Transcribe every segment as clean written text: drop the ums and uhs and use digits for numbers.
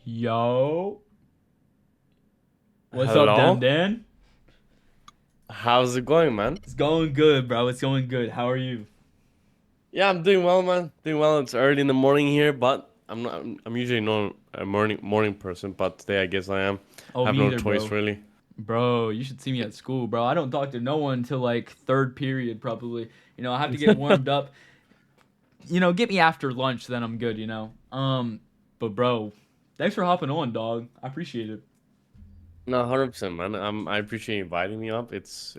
Yo, what's up, Dem Hello? Dan? How's it going, man? It's going good, bro. It's going good. How are you? Yeah, I'm doing well, man. Doing well. It's early in the morning here, but I'm not. I'm usually not a morning person, but today I guess I am. Oh, I have me no either, choice bro. really. Bro, you should see me at school, bro. I don't talk to no one until like third period, probably. I have to get warmed up. Get me after lunch, then I'm good. But bro, thanks for hopping on, dog. I appreciate it. No, 100%, man. I appreciate you inviting me up. It's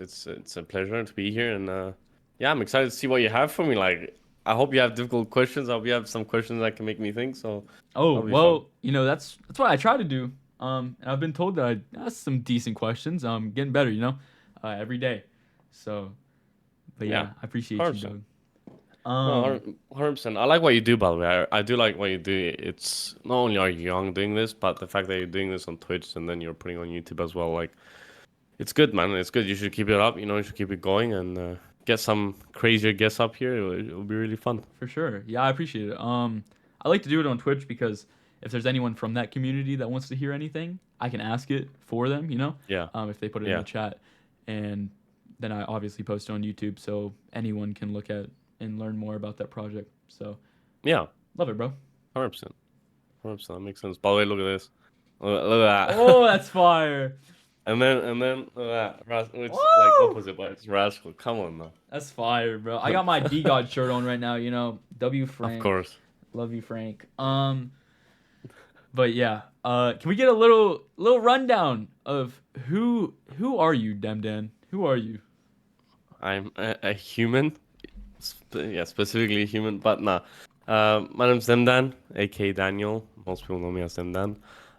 a pleasure to be here, and yeah, I'm excited to see what you have for me. Like, I hope you have difficult questions. I hope you have some questions that can make me think. So Oh, that'll be fun. well, that's what I try to do. And I've been told that I ask some decent questions. Getting better, every day. So, but Yeah, yeah, I appreciate you, 100%. dog. No, Um, 100%. I like what you do, by the way. I do like what you do. It's not only are you young doing this, but the fact that you're doing this on Twitch and then you're putting on YouTube as well. Like, it's good, man. It's good. You should keep it up. You should keep it going and get some crazier guests up here. It'll be really fun. for sure. Yeah, I appreciate it. I like to do it on Twitch because if there's anyone from that community that wants to hear anything, I can ask it for them, Yeah, if they put it in the yeah, chat. And then I obviously post it on YouTube so anyone can look at and learn more about that project. So, yeah. love it, bro. 100%. 100%. That makes sense. By the way, look at this. Look at that. Oh, that's fire. And then look at that. Which like Woo! opposite, but it's rascal. Come on now. That's fire, bro. I got my D God shirt on right now, W Of Frank. course. Love you, Frank. But yeah, can we get a little rundown of who are you, Demdan? Who are you? I'm a human. Yeah, specifically a human, but nah. My name's Zemdan, aka Daniel. Most people know me as Zemdan.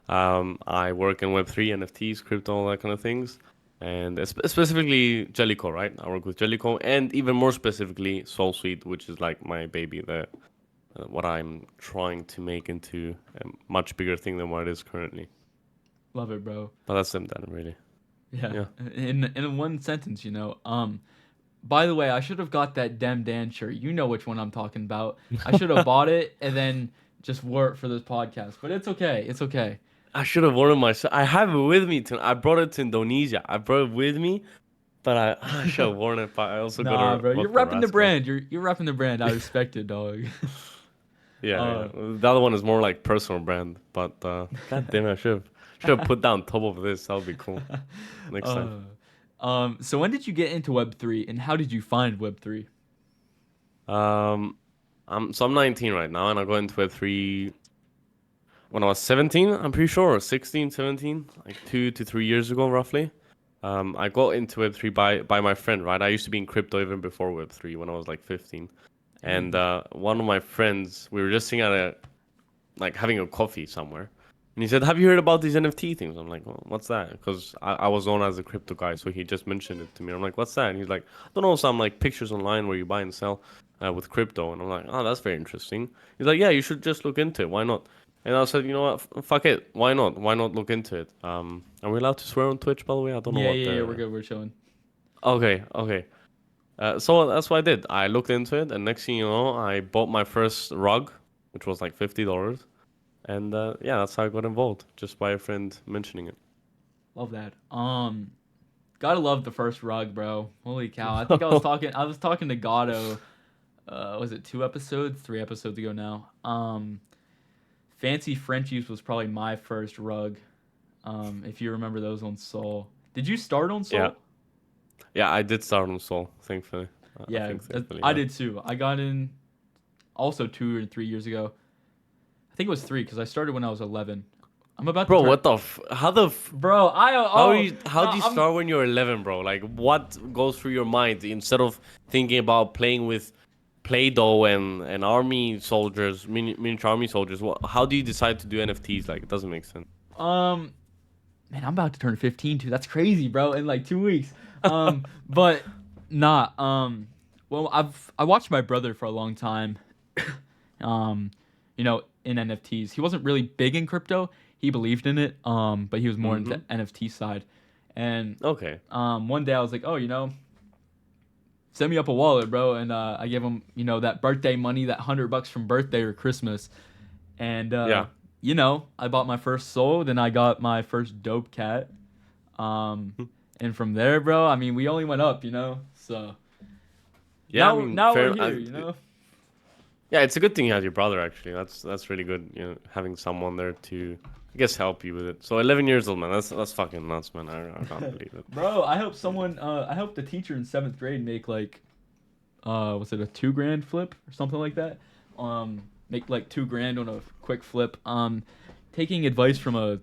I work in Web3, NFTs, crypto, all that kind of things. And specifically Jellico, right? I work with Jellico, and even more specifically Solsuite, which is like my baby, what I'm trying to make into a much bigger thing than what it is currently. Love it, bro. But that's Zemdan, really. Yeah, Yeah. in one sentence, By the way, I should have got that Demdan shirt. You know which one I'm talking about. I should have bought it and then just wore it for this podcast. But it's okay. It's okay. I should have worn it myself. I have it with me. I brought it to Indonesia. I brought it with me. But I should have worn it, but I also got Nah, a bro, you're vote for repping the Rascal. brand. You're repping the brand. I respect it, dog. Yeah, yeah. uh, The other one is more like personal brand, but god damn it, I should have put down top of this. That would be cool. Next time. uh, so when did you get into Web3 and how did you find Web3? Um, I'm 19 right now, and I got into Web3 when I was 17. I'm pretty sure, or 16, 17, like 2 to 3 years ago, roughly. I got into Web3 by my friend, right? I used to be in crypto even before Web3 when I was like 15. And Dang. one of my friends, we were just sitting at like having a coffee somewhere. And he said, "Have you heard about these NFT things?" I'm like, well, "What's that?" Because I was known as a crypto guy, so he just mentioned it to me. I'm like, "What's that?" And he's like, "I don't know, some like pictures online where you buy and sell with crypto." And I'm like, "Oh, that's very interesting." He's like, "Yeah, you should just look into it. Why not?" And I said, "You know what? Fuck it. Why not? Why not look into it?" Are we allowed to swear on Twitch, by the way? I don't know Yeah, what yeah, yeah. We're the. good. We're chilling. Okay, okay. So that's what I did. I looked into it, and next thing you know, I bought my first rug, which was like $50. And yeah, that's how I got involved, just by a friend mentioning it. Love that. Gotta love the first rug, bro. Holy cow! I think I was talking to Gatto. Was it 2 episodes, 3 episodes ago now? Fancy Frenchies was probably my first rug. If you remember those on Soul. Did you start on Yeah, Soul? yeah, I did start on Soul, thankfully. I Yeah, think thankfully, I yeah. did too. I got in also 2 or 3 years ago. I think it was three because I started when I was 11. I'm about to Bro, turn, what the f? How the f? bro. How are you? How No, do you I'm start when you're 11, bro? Like, what goes through your mind instead of thinking about playing with Play-Doh and army soldiers, miniature army soldiers? How do you decide to do NFTs? Like, it doesn't make sense. um man, I'm about to turn 15 too. That's crazy, bro. In like 2 weeks. But not. Well, I watched my brother for a long time. Um, in NFTs. He wasn't really big in crypto. He believed in it. But he was more into Mm-hmm. NFT side. And Okay. one day I was like, oh, send me up a wallet, bro. And I gave him, that birthday money, that $100 from birthday or Christmas. And Yeah. I bought my first soul, then I got my first dope cat. Um, and from there, bro, I mean, we only went up, So Yeah, I mean, now we're fair. here. Yeah, it's a good thing you had your brother actually. That's really good. Having someone there to, I guess, help you with it. So 11 years old, man. That's fucking nuts, man. I can't believe it. Bro, I hope the teacher in seventh grade make like, was it a 2 grand flip or something like that? Make like 2 grand on a quick flip. Taking advice from a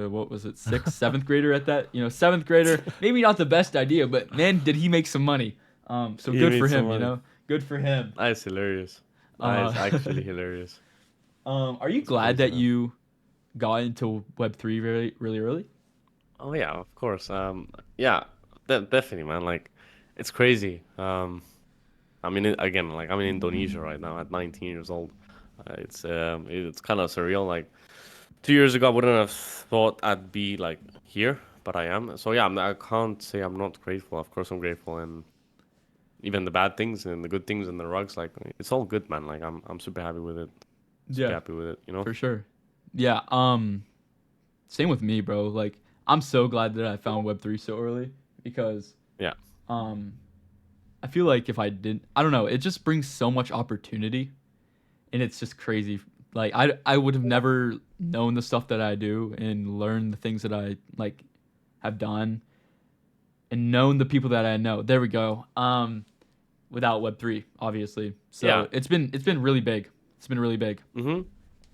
what was it, sixth, seventh grader at that, seventh grader, maybe not the best idea, but man, did he make some money. So You good for made some him, money. Good for him. That is hilarious. That Uh, is actually hilarious. are you It's glad crazy, that man. you got into Web3 really, really early? Oh yeah, of course. Yeah, definitely, man. Like, it's crazy. I mean, again, like I'm in Indonesia right now at 19 years old. It's kind of surreal. Like 2 years ago, I wouldn't have thought I'd be like here, but I am. So yeah, I can't say I'm not grateful. Of course, I'm grateful, and even the bad things and the good things and the rugs, like it's all good, man. Like I'm super happy with it. Super Yeah, happy with it. for sure. Yeah. Same with me, bro. Like, I'm so glad that I found Web3 so early because Yeah. um, I feel like if I didn't, I don't know, it just brings so much opportunity, and it's just crazy. Like, I would have never known the stuff that I do and learned the things that I like have done and known the people that I know. There we go. Without Web3, obviously. Yeah. So it's been really big. It's been really big. Mhm.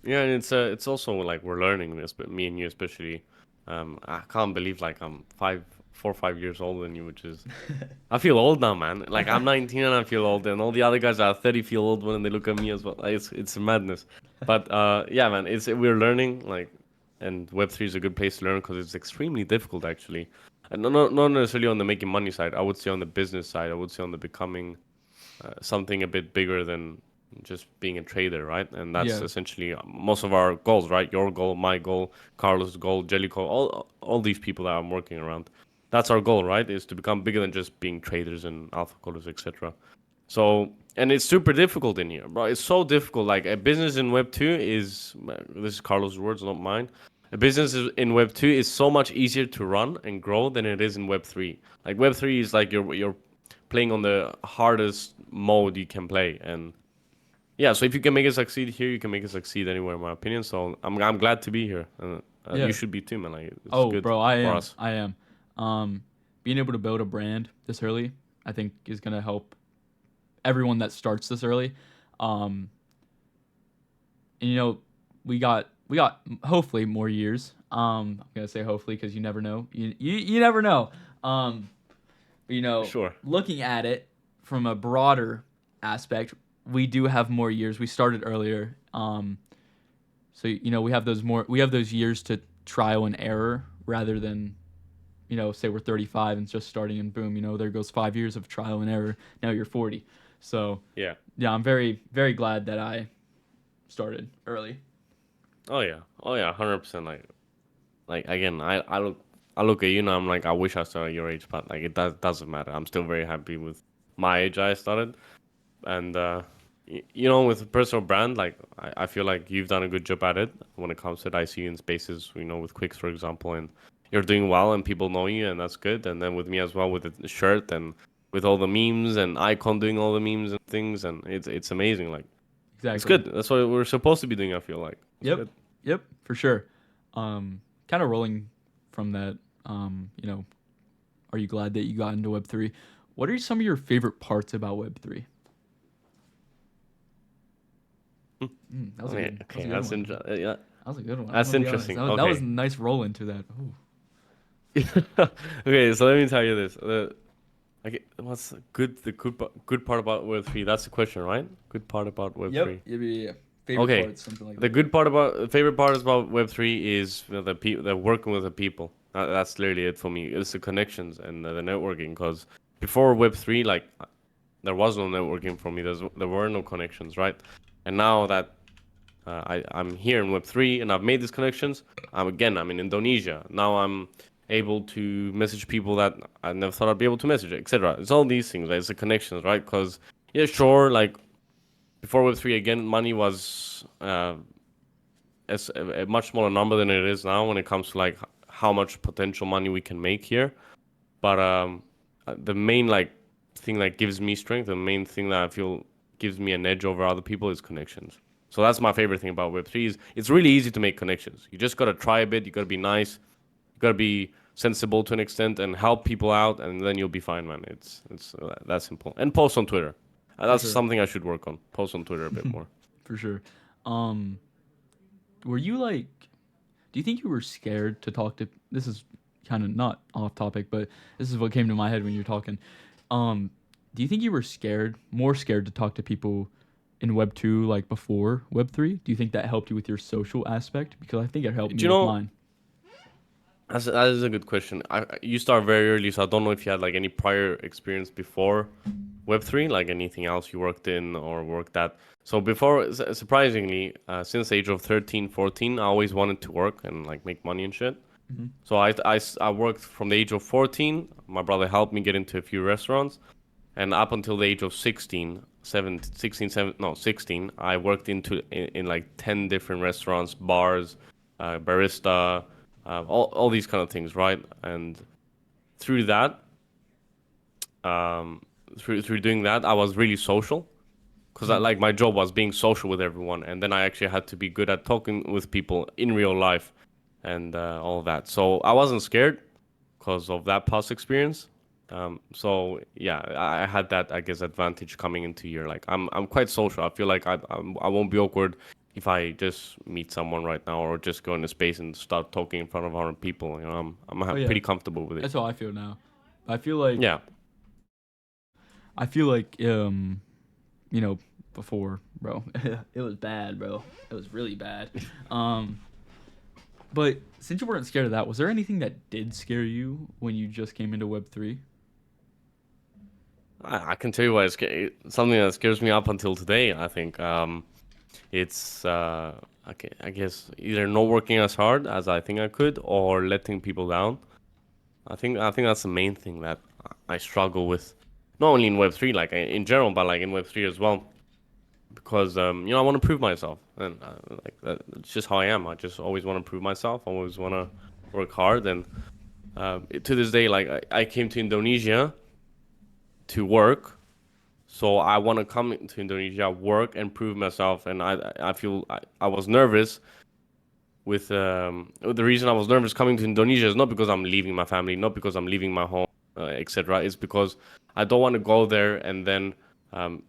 Yeah, and it's also like we're learning this, but me and you especially. I can't believe like I'm 4 or 5 years older than you, which is I feel old now, man. Like I'm 19 and I feel old, and all the other guys are 30 feel old when they look at me as well. Like, it's madness. But yeah, man, it's we're learning like, and Web3 is a good place to learn because it's extremely difficult actually, and not necessarily on the making money side. I would say on the business side. I would say on the becoming something a bit bigger than just being a trader, right? And that's Yeah, essentially most of our goals, right? Your goal, my goal, Carlos' goal, Jellico, all these people that I'm working around. That's our goal, right? Is to become bigger than just being traders and alpha coders, etc. So, and it's super difficult in here, bro. It's so difficult. Like a business in Web 2 is, this is Carlos' words, not mine. A business in Web 2 is so much easier to run and grow than it is in Web 3. Like Web 3 is like you're playing on the hardest mode you can play, and yeah. So if you can make it succeed here, you can make it succeed anywhere, in my opinion. So I'm glad to be here, and you yeah. should be too, man. Like it's Oh, good bro, I for am. us. I am. Um, Being able to build a brand this early, I think, is gonna help everyone that starts this early. Um, and we got hopefully more years. I'm gonna say hopefully because you never know. You never know. Um, but, Sure. looking at it from a broader aspect, we do have more years. We started earlier. So we have those years to trial and error rather than say we're 35 and just starting and boom, there goes 5 years of trial and error. Now you're 40. So Yeah. yeah, I'm very, very glad that I started early. Oh yeah. Oh yeah. 100%. Like again, I look at you and I'm like I wish I started at your age, but like it doesn't matter. I'm still very happy with my age I started, and with personal brand, like I feel like you've done a good job at it when it comes to it. I see you in spaces, with Quicks, for example, and you're doing well and people know you, and that's good. And then with me as well, with the shirt and with all the memes and Icon doing all the memes and things, and it's amazing. Like it's Exactly. good. That's what we're supposed to be doing. I feel like it's Yep. good. Yep. For sure. Kind of rolling from that. Are you glad that you got into Web3? What are some of your favorite parts about Web3? That was a Okay, good. That was okay, a good one. yeah, That was a good one. I'm that's gonna be honest. interesting. That was a Okay, nice roll into that. Ooh. okay. So let me tell you this. Okay, what's good part about Web 3? That's the question, right? Good part about Web Yep. 3. Yeah. Favorite Okay, parts, something like the that. good part about favorite part is about Web 3 is the working with the people. That's literally it for me. It's the connections and the networking. Because before Web 3, like there was no networking for me. There were no connections, right? And now that I'm here in Web 3 and I've made these connections, I'm in Indonesia. Now I'm able to message people that I never thought I'd be able to message, etc. It's all these things, right? It's the connections, right? Because yeah, sure, like before Web 3, again, money was a much smaller number than it is now when it comes to like how much potential money we can make here. But the main like thing that gives me strength, the main thing that I feel gives me an edge over other people is connections. So that's my favorite thing about Web3 is it's really easy to make connections. You just gotta try a bit. You gotta be nice. You gotta be sensible to an extent and help people out, and then you'll be fine, man. It's that simple. And post on Twitter. For That's sure. something I should work on. Post on Twitter a bit more. For sure. Um, were you like, do you think you were scared to talk to, this is kind of not off topic, but this is what came to my head when you were talking. Um, do you think you were scared, more scared to talk to people in Web 2 like before Web 3? Do you think that helped you with your social aspect? Because I think it helped Do me you with know? mine. That is a good question. You start very early, so I don't know if you had like any prior experience before Web3, like anything else you worked in or worked at. So before, surprisingly, since the age of 13, 14, I always wanted to work and like make money and shit. Hmm. So I worked from the age of 14. My brother helped me get into a few restaurants. And up until the age of 16, 17, 16, 7, no, 16, I worked in like 10 different restaurants, bars, barista, all these kind of things, right? And through that, um, through doing that, I was really social because Hmm. like my job was being social with everyone, and then I actually had to be good at talking with people in real life and all that. So I wasn't scared because of that past experience. So yeah, I had that I guess advantage coming into here. Like I'm quite social. I feel like I won't be awkward if I just meet someone right now or just go into space and start talking in front of 100 people. You know, Oh yeah, pretty comfortable with it. that's how I feel now. I feel like Yeah. I feel like you know, before, bro, it was bad, bro. It was really bad. Um, but since you weren't scared of that, was there anything that did scare you when you just came into Web 3? I can tell you why something that scares me up until today. I think it's I guess either not working as hard as I think I could or letting people down. I think that's the main thing that I struggle with, not only in Web3, like in general, but like in Web3 as well. Because I want to prove myself, and like it's just how I am. I just always want to prove myself. Always want to work hard, and to this day, like I came to Indonesia to work, so I want to come to Indonesia, work, and prove myself. And I feel I was nervous with the reason I was nervous coming to Indonesia is not because I'm leaving my family, not because I'm leaving my home, etc. It's because I don't want to go there and then um,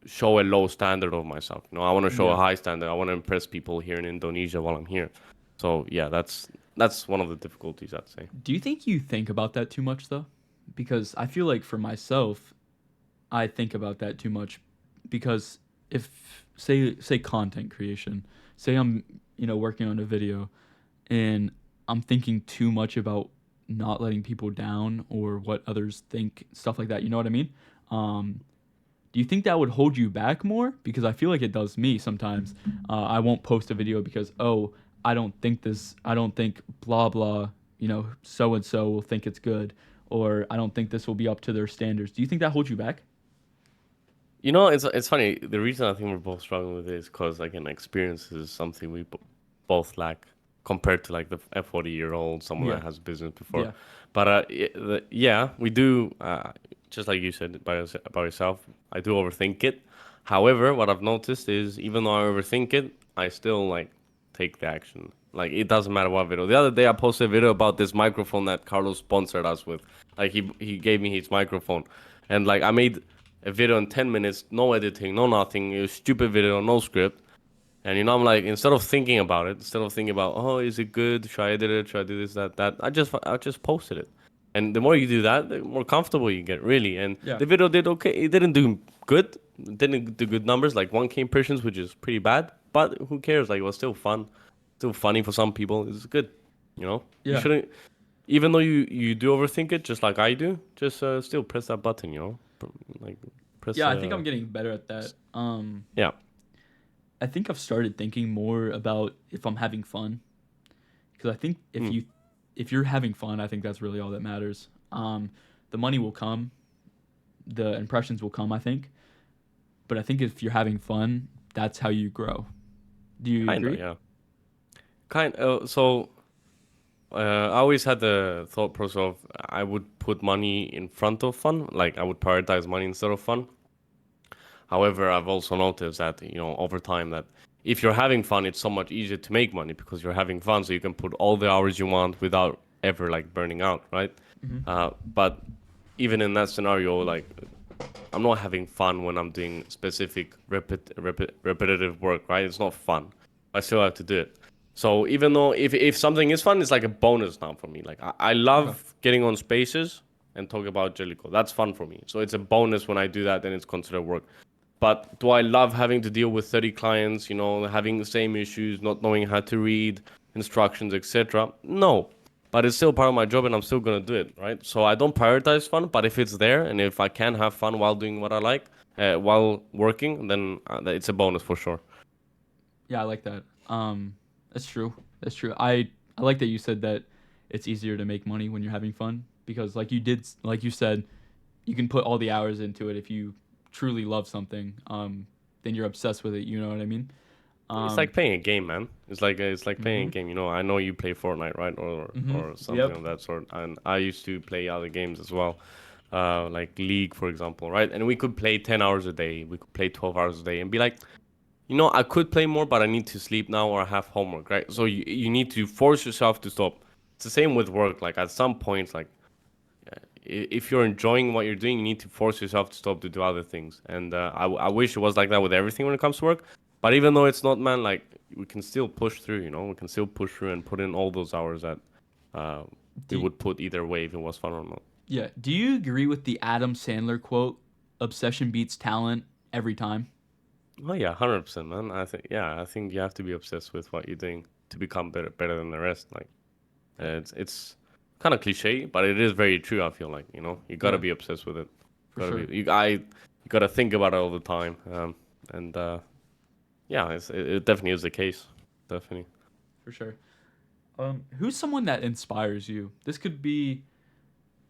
show a low standard of myself. I want to show a Yeah. high standard. I want to impress people here in Indonesia while I'm here. So yeah, that's one of the difficulties I'd say. Do you think you think about that too much though? Because I feel like for myself, I think about that too much because if say content creation, say I'm, working on a video and I'm thinking too much about not letting people down or what others think, stuff like that, you know what I mean? Um do you think that would hold you back more? Because I feel like it does me sometimes. I won't post a video because, oh, I don't think blah blah, so and so will think it's good, or I don't think this will be up to their standards. Do you think that holds you back? It's funny. The reason I think we're both struggling with it is because again, experience is something we both lack compared to like the 40-year-old, someone Yeah, that has business before. yeah, But yeah, we do. Just like you said about yourself, I do overthink it. However, what I've noticed is even though I overthink it, I still like take the action. Like it doesn't matter what video. The other day I posted a video about this microphone that Carlos sponsored us with. Like he gave me his microphone, and like I made a video in 10 minutes, no editing, no nothing. It was stupid video, no script. And I'm like, instead of thinking about it, instead of thinking about, oh, is it good? Should I edit it? Should I do this, that? I just posted it. And the more you do that, the more comfortable you get, really. And yeah, the video did okay. It didn't do good. It didn't do good numbers, like 1K impressions, which is pretty bad. But who cares? Like, it was still fun. Still funny for some people. It's good. You yeah, shouldn't, even though you do overthink it, just like I do, just still press that button. Like, press, yeah. I think I'm getting better at that. yeah. I think I've started thinking more about if I'm having fun, because I think Mm, if you're having fun, I think that's really all that matters. The money will come, the impressions will come, I think, but I think if you're having fun, that's how you grow. Do you kinda, agree? yeah. So I always had the thought process of I would put money in front of fun, like I would prioritize money instead of fun. However, I've also noticed that, over time that if you're having fun, it's so much easier to make money because you're having fun, so you can put all the hours you want without ever like burning out, right? Hmm. But even in that scenario, like I'm not having fun when I'm doing specific repetitive work, right? It's not fun. I still have to do it. So even though if something is fun, it's like a bonus now for me. Like I Okay. love getting on spaces and talk about Jellico. That's fun for me. So it's a bonus when I do that, then it's considered work. But do I love having to deal with 30 clients, having the same issues, not knowing how to read instructions, etc.? No. But it's still part of my job and I'm still going to do it, right? So I don't prioritize fun, but if it's there and if I can have fun while doing what I like, while working, then it's a bonus for sure. Yeah, I like that. That's true. That's true. I like that you said that it's easier to make money when you're having fun because like you said, you can put all the hours into it if you truly love something. Then you're obsessed with it. You know what I mean? It's Um. like playing a game, man. It's like playing a Mhm. game. I know you play Fortnite, right, or Mhm. or something Yep. of that sort. And I used to play other games as well, like League, for example, right? And we could play 10 hours a day. We could play 12 hours a day, and be like, I could play more, but I need to sleep now or I have homework, right? So you need to force yourself to stop. It's the same with work. Like at some point, like if you're enjoying what you're doing, you need to force yourself to stop to do other things. And I wish it was like that with everything when it comes to work. But even though it's not, man, like we can still push through. We can still push through and put in all those hours that uh, we Do would put either way if it was fun or not. Yeah. Do you agree with the Adam Sandler quote? Obsession beats talent every time. Oh yeah, 100%, man. I think you have to be obsessed with what you're doing to become better than the rest. Like it's kind of cliche, but it is very true. I feel like you gotta Yeah, be obsessed with it. for sure. You gotta think about it all the time. And yeah, it definitely is the case. Definitely. For sure. Who's someone that inspires you? This could be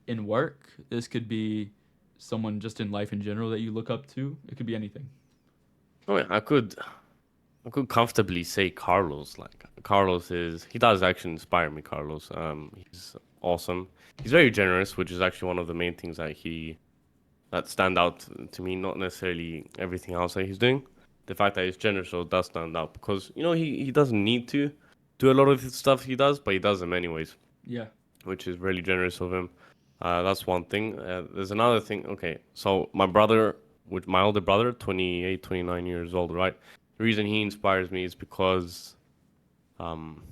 in work. This could be someone just in life in general that you look up to. It could be anything. Oh yeah, I could comfortably say Carlos. Like he does actually inspire me. Carlos. He's awesome. He's very generous, which is actually one of the main things that stand out to me. Not necessarily everything else that he's doing. The fact that he's generous though does stand out because he doesn't need to do a lot of the stuff he does, but he does them anyways, Yeah. which is really generous of him. That's one thing. There's another thing. Okay, so my brother, with my older brother, 28, 29 years old, right? The reason he inspires me is because um,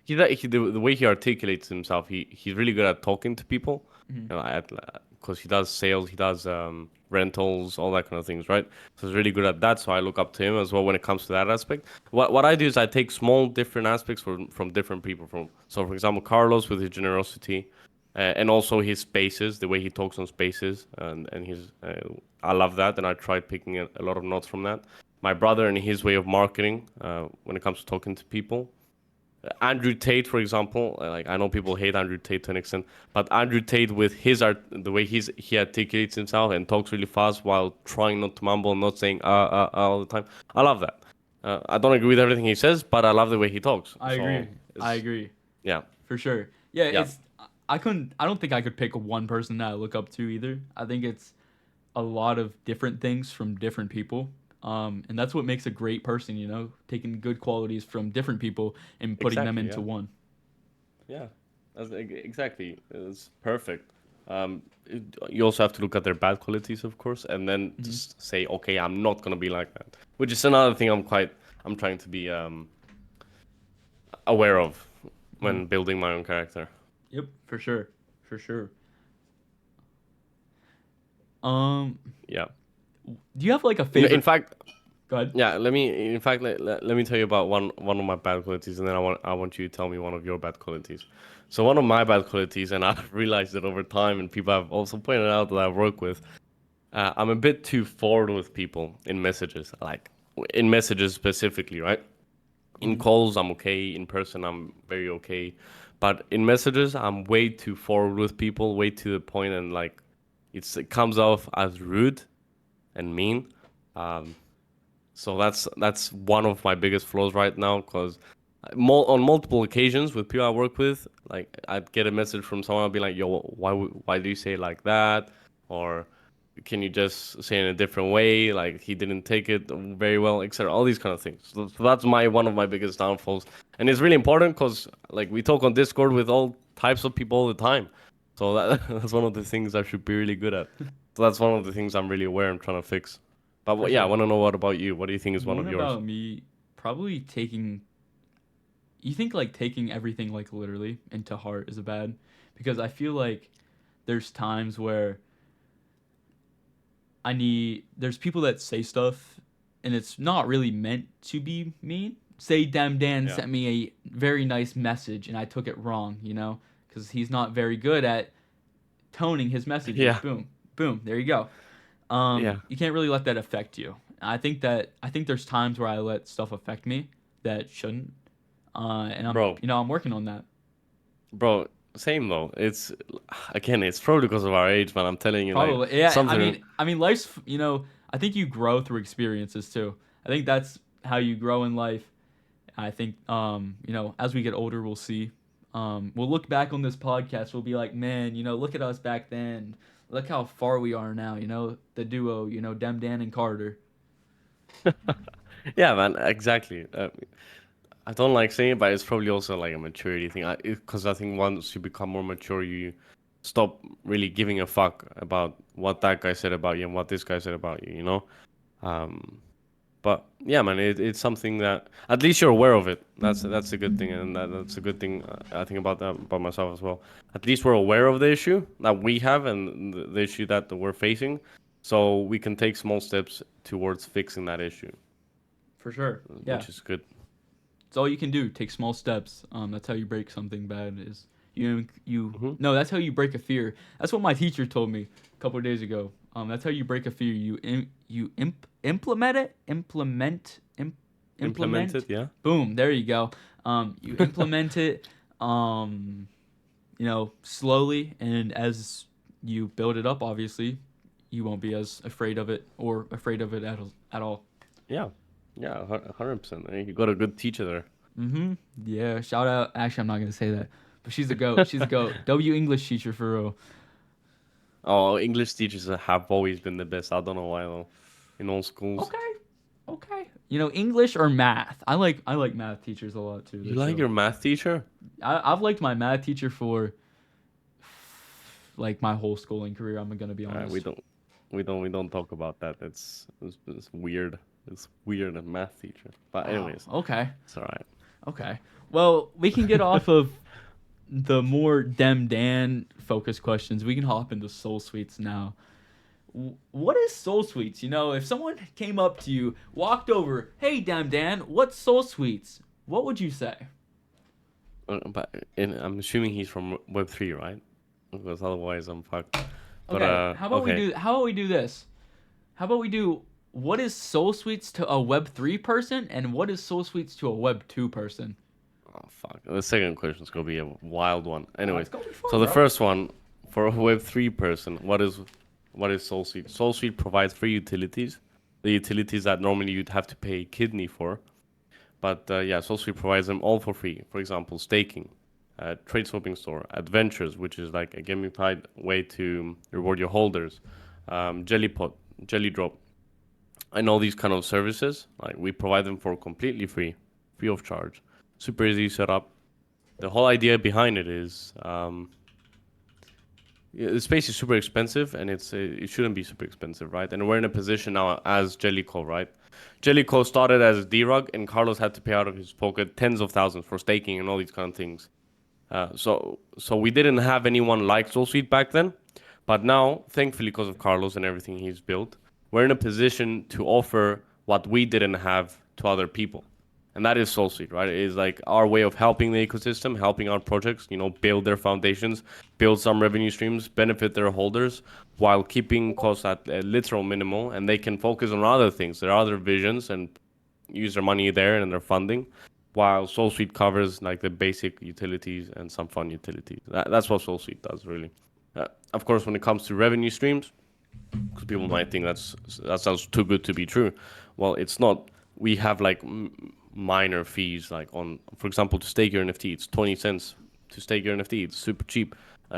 the way he articulates himself, he's really good at talking to people. Hmm. Because he does sales, he does rentals, all that kind of things, right? So he's really good at that. So I look up to him as well when it comes to that aspect. What I do is I take small different aspects from different people. For example, Carlos with his generosity, and also his spaces, the way he talks on spaces, and his I love that, and I tried picking a lot of notes from that. My brother and his way of marketing, when it comes to talking to people. Andrew Tate, for example, like I know people hate Andrew Tate to an extent, but Andrew Tate with his art, the way he articulates himself and talks really fast while trying not to mumble, not saying all the time. I love that. I don't agree with everything he says, but I love the way he talks. I So agree. I it's agree. yeah, For sure. Yeah, yeah, it's I couldn't I don't think I could pick one person that I look up to either. I think it's a lot of different things from different people. And that's what makes a great person, taking good qualities from different people and putting them exactly, into yeah, one. yeah, exactly. It's perfect. You also have to look at their bad qualities, of course, and then Hmm. just say, okay, I'm not gonna be like that. Which is another thing I'm trying to be aware of Hmm. when building my own character. Yep, for sure. For sure. Um, Yeah. do you have like a In favorite? fact, Go ahead. yeah. Let me tell you about one of my bad qualities, and then I want you to tell me one of your bad qualities. So one of my bad qualities, and I've realized it over time, and people have also pointed out that I work with. I'm a bit too forward with people in messages, like in messages specifically, right? In Hmm. calls, I'm okay. In person, I'm very okay. But in messages, I'm way too forward with people, way to the point, and like it comes off as rude and mean. Um, so that's one of my biggest flaws right now because On multiple occasions with people I work with, like I'd get a message from someone, I'd be like, "Yo, why do you say it like that?" Or can you just say it in a different way? Like he didn't take it very well, etc. All these kind of things. So that's one of my biggest downfalls, and it's really important because like we talk on Discord with all types of people all the time. So that's one of the things I should be really good at. So that's one of the things I'm really aware I'm trying to fix. But For yeah, I sure. want to know what about you? What do you think is one One of yours? about me, probably taking. You think like taking everything like literally into heart is a bad, because I feel like there's times where there's people that say stuff and it's not really meant to be mean. Say Dem Dan Yeah. sent me a very nice message and I took it wrong, because he's not very good at toning his messages. Yeah. Boom, boom, there you go. Yeah. You can't really let that affect you. I think there's times where I let stuff affect me that shouldn't, and Bro, I'm working on that. bro, same though. It's again, it's probably because of our age, man. I'm telling you, like Probably, yeah. I something. mean, I mean, life's. I think you grow through experiences too. I think that's how you grow in life. I think, as we get older, we'll see. We'll look back on this podcast. We'll be like, man, look at us back then. Look how far we are now. The duo. Dem Dan and Carter. Yeah, man, exactly. I don't like saying it, but it's probably also like a maturity thing. Because I think once you become more mature, you stop really giving a fuck about what that guy said about you and what this guy said about you. You know. Um, But yeah, man, it's something that at least you're aware of it. That's a good thing, and that's a good thing I think about that about myself as well. At least we're aware of the issue that we have and the issue that we're facing, so we can take small steps towards fixing that issue, For sure. Yeah. which is good. It's all you can do. Take small steps. That's how you break something bad. Is you Hmm. no, that's how you break a fear. That's what my teacher told me a couple of days ago. That's how you break a fear. Implement it. Implement Implement. it, yeah. Boom. There you go. You implement it. Slowly, and as you build it up, obviously, you won't be as afraid of it or afraid of it at all. Yeah, yeah, 100%. You got a good teacher there. Mm-hmm. Yeah. Shout out. Actually, I'm not gonna say that, but she's the goat. She's the goat. W English teacher for real. Oh, English teachers have always been the best. I don't know why though. In all schools, Okay. Okay. English or math. I like math teachers a lot too. you They're like chill. your math teacher? I've liked my math teacher for like my whole schooling career. I'm gonna be We honest. don't, we don't talk about that. It's weird. It's weird, a math teacher. But Wow. anyways, Okay. it's all right. Okay. Well, we can get off of the more Dem Dan focused questions. We can hop into Soul Suites now. What is Soul Suites? If someone came up to you, walked over, hey, Dem Dan, what's Soul Suites? What would you say? I'm assuming he's from Web3, right? Because otherwise I'm fucked. But Okay, how about we okay. do? How about we do this? How about we do? What is Soul Suites to a Web 3 person, and what is Soul Suites to a Web 2 person? Oh fuck. The second question's gonna be a wild one. Anyways, It's gonna be so fun, the bro. first one for a Web3 person, what is SoulSuite? SoulSuite provides free utilities, the utilities that normally you'd have to pay a kidney for. But yeah, SoulSuite provides them all for free. For example, staking, trade swapping store, adventures, which is like a gamified way to reward your holders, Jellypot, Jelly Drop, and all these kind of services. Like we provide them for completely free of charge, super easy setup. The whole idea behind it is yeah, the space is super expensive, and it shouldn't be super expensive, right? And we're in a position now as Jellico, right? Jellico started as D-Rug, and Carlos had to pay out of his pocket tens of thousands for staking and all these kind of things. So we didn't have anyone like SoulSuite back then, but now, thankfully, because of Carlos and everything he's built, we're in a position to offer what we didn't have to other people, and that is SoulSuite, right? It is like our way of helping the ecosystem, helping our projects, build their foundations, build some revenue streams, benefit their holders, while keeping costs at a literal minimal, and they can focus on other things, their other visions, and use their money there and their funding, while SoulSuite covers like the basic utilities and some fun utilities. That's what SoulSuite does, really. Of course, when it comes to revenue streams, because people might think that sounds too good to be true. Well, it's not. We have like minor fees, like on, for example, to stake your NFT, it's 20 cents to stake your NFT. It's super cheap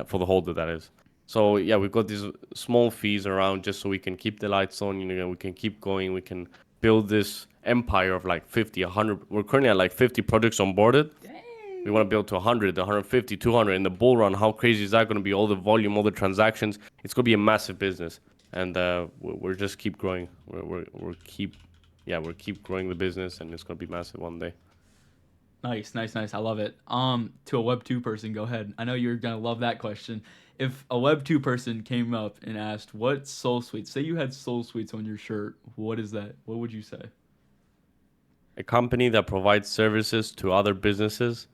for the holder, that is. So yeah, we've got these small fees around just so we can keep the lights on. You know, we can keep going. We can build this empire of like 50, 100. We're currently at like 50 projects onboarded. We want to build to 100, 150, 200 in the bull run. How crazy is that going to be? All the volume, all the transactions. It's going to be a massive business, and we're just keep growing. We're keep growing the business, and it's going to be massive one day. Nice, nice, nice. I love it. To a Web 2 person, go ahead. I know you're gonna love that question. If a Web 2 person came up and asked, "What's Soul Suites?" Say you had Soul Suites on your shirt. What is that? What would you say? A company that provides services to other businesses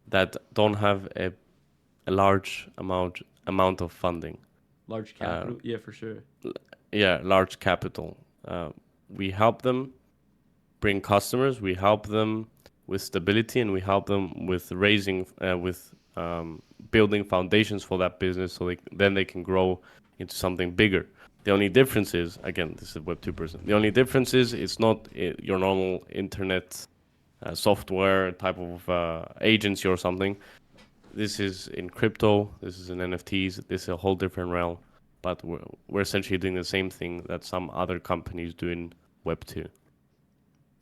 that don't have a large amount of funding. Large Uh, capital? Yeah, for sure. yeah, large capital. We help them bring customers. We help them with stability, and we help them with building foundations for that business, so then they can grow into something bigger. The only difference is, again, this is a Web2 person. The only difference is it's not your normal internet software type of agency or something. This is in crypto. This is in NFTs. This is a whole different realm. But we're essentially doing the same thing that some other companies do in Web2.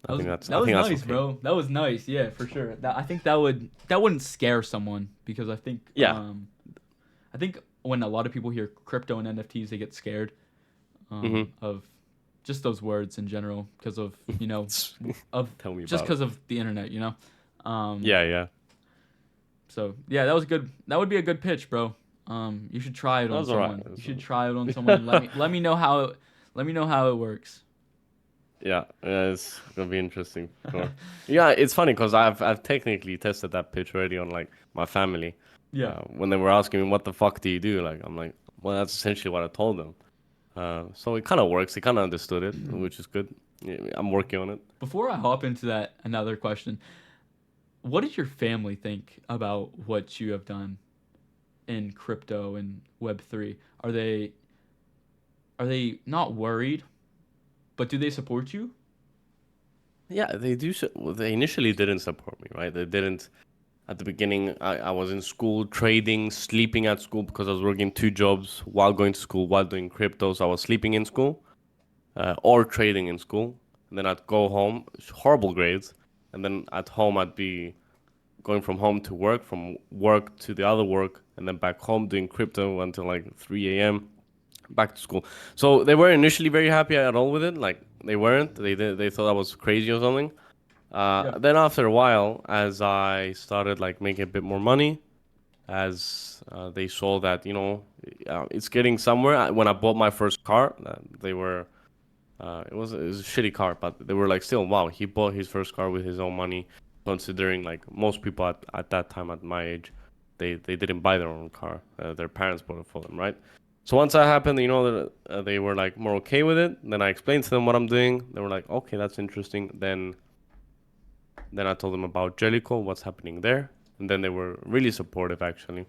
That was I that was think that's nice, okay. bro. That was nice. Yeah, for sure. I think that wouldn't scare someone because Yeah. I think when a lot of people hear crypto and NFTs, they get scared Mm-hmm. of just those words in general because of of Tell me just about it. because of the internet, Um, Yeah, yeah. so yeah, that was good. That would be a good pitch, bro. You should try it on That's all right. someone. You should try it on someone and let me know how it works. Yeah, yeah, it's gonna be interesting for sure. Yeah, it's funny because I've technically tested that pitch already on like my family. Yeah. When they were asking me what the fuck do you do, like I'm like, well, that's essentially what I told them. So it kind of works. They kind of understood it, which is good. Yeah, I'm working on it. Before I hop into that, another question: what did your family think about what you have done in crypto and Web 3? Are they not worried, but do they support you? Yeah, they do. Well, they initially didn't support me, right? They didn't at the beginning. I was in school trading, sleeping at school because I was working two jobs while going to school, while doing crypto. So I was sleeping in school or trading in school. And then I'd go home, horrible grades. And then at home, I'd be going from home to work, from work to the other work, and then back home doing crypto until like 3 a.m. Back to school. So they weren't initially very happy at all with it. Like they weren't. They thought I was crazy or something. Yeah. Then after a while, as I started like making a bit more money, as they saw that it's getting somewhere. When I bought my first car, they were it was a shitty car, but they were like still wow. He bought his first car with his own money, considering like most people at that time at my age, they didn't buy their own car. Their parents bought it for them, right? So once that happened, they were like more okay with it. Then I explained to them what I'm doing. They were like, okay, that's interesting. Then I told them about Jellicle, what's happening there, and then they were really supportive actually.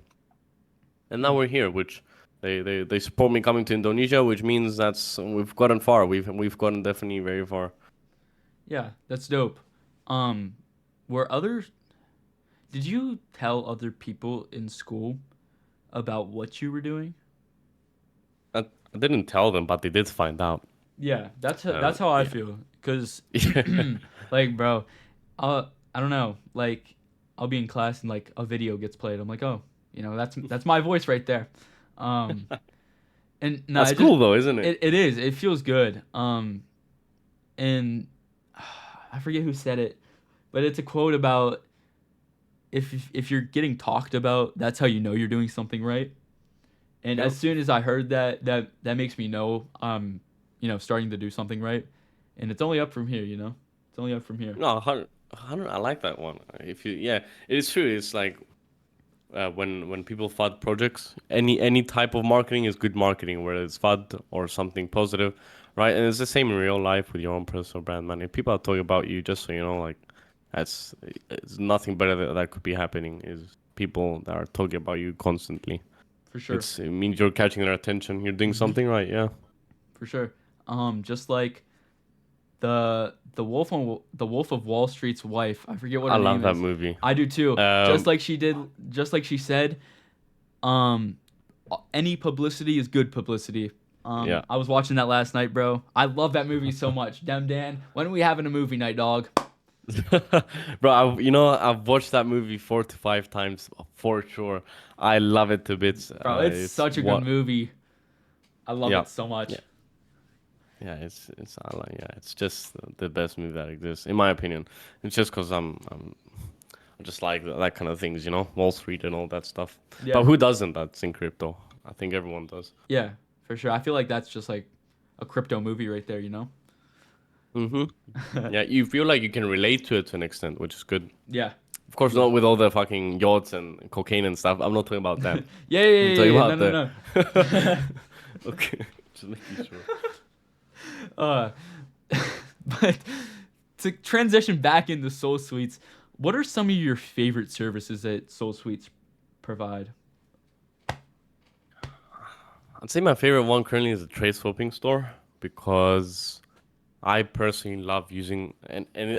And now Nice. we're here, which they support me coming to Indonesia, which means we've gotten far. We've gotten definitely very far. Yeah, that's dope. Um, were others? Did you tell other people in school about what you were doing? I didn't tell them, but they did find out. Yeah, that's how I Yeah. feel. Cause, Yeah. like, bro, I don't know. Like, I'll be in class and like a video gets played. I'm like, oh, that's my voice right there. Um, and no, That's cool though, isn't it? it is. It feels good. And I forget who said it, but it's a quote about if you're getting talked about, that's how you know you're doing something right. And as Yep. soon as I heard that, that makes me know starting to do something right. And it's only up from here, It's only up from here. No, 100, I like that one. Yeah, it is true. It's like when people fund projects, any type of marketing is good marketing, whether it's FUD or something positive, right? And it's the same in real life with your own personal brand, man. If people are talking about you, just so you know, like that's it's nothing better that could be happening. Is people that are talking about you constantly. For sure. It means you're catching their attention. You're doing Hmm. something right. Yeah. For sure. Just like the Wolf of Wall Street's wife. I forget what I her love name that is. movie. I do too. Um, Just like she said. Um, any publicity is good publicity. yeah. I was watching that last night, bro. I love that movie so much. Dem Dan, when are we having a movie night, dog? Bro, I've watched that movie 4 to 5 times for sure. I love it to bits. Bro, it's It's such a good what, movie. I love yeah, it so yeah, much. yeah. It's I like, yeah. It's just the best movie that exists, in my opinion. It's just because I just like that kind of things, Wall Street and all that stuff. But Yeah, who doesn't? That's in crypto. I think everyone does. yeah, for sure. I feel like that's just like a crypto movie right there, you know? Mm-hmm. Yeah, you feel like you can relate to it to an extent, which is good. Yeah. Of course, Yeah. not with all the fucking yachts and cocaine and stuff. I'm not talking about that. Yeah, yeah, I'm yeah, talking yeah. No, about no, the. no. Okay, just making sure. uh, but to transition back into Soul Suites, what are some of your favorite services that Soul Suites provide? I'd say my favorite one currently is the trade swapping store because I personally love using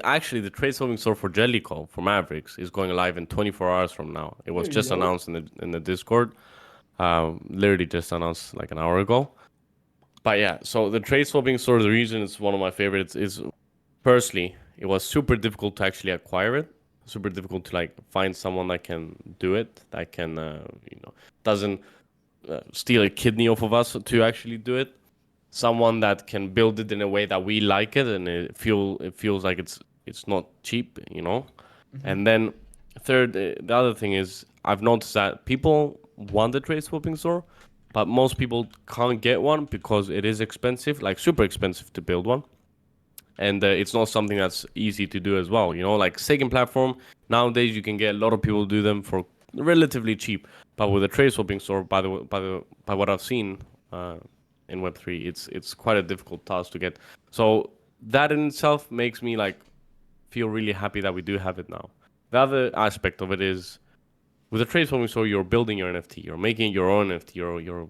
actually the trade swapping store for Jellicoe for Mavericks is going live in 24 hours from now. It was There you just go. announced in the Discord, literally just announced like an hour ago. But yeah, so the trade swapping store, the reason it's one of my favorites is firstly it was super difficult to actually acquire it, super difficult to like find someone that can do it, that can doesn't steal a kidney off of us to actually do it. Someone that can build it in a way that we like it and it feels like it's not cheap. Hmm. And then third, the other thing is I've noticed that people want the trade swapping store, but most people can't get one because it is expensive, like super expensive to build one, and it's not something that's easy to do as well. Like staking platform nowadays, you can get a lot of people do them for relatively cheap, but with a trade swapping store, by what I've seen in Web3, it's quite a difficult task to get. So that in itself makes me like feel really happy that we do have it now. The other aspect of it is with a trade swapping store, you're building your NFT, you're making your own NFT, you're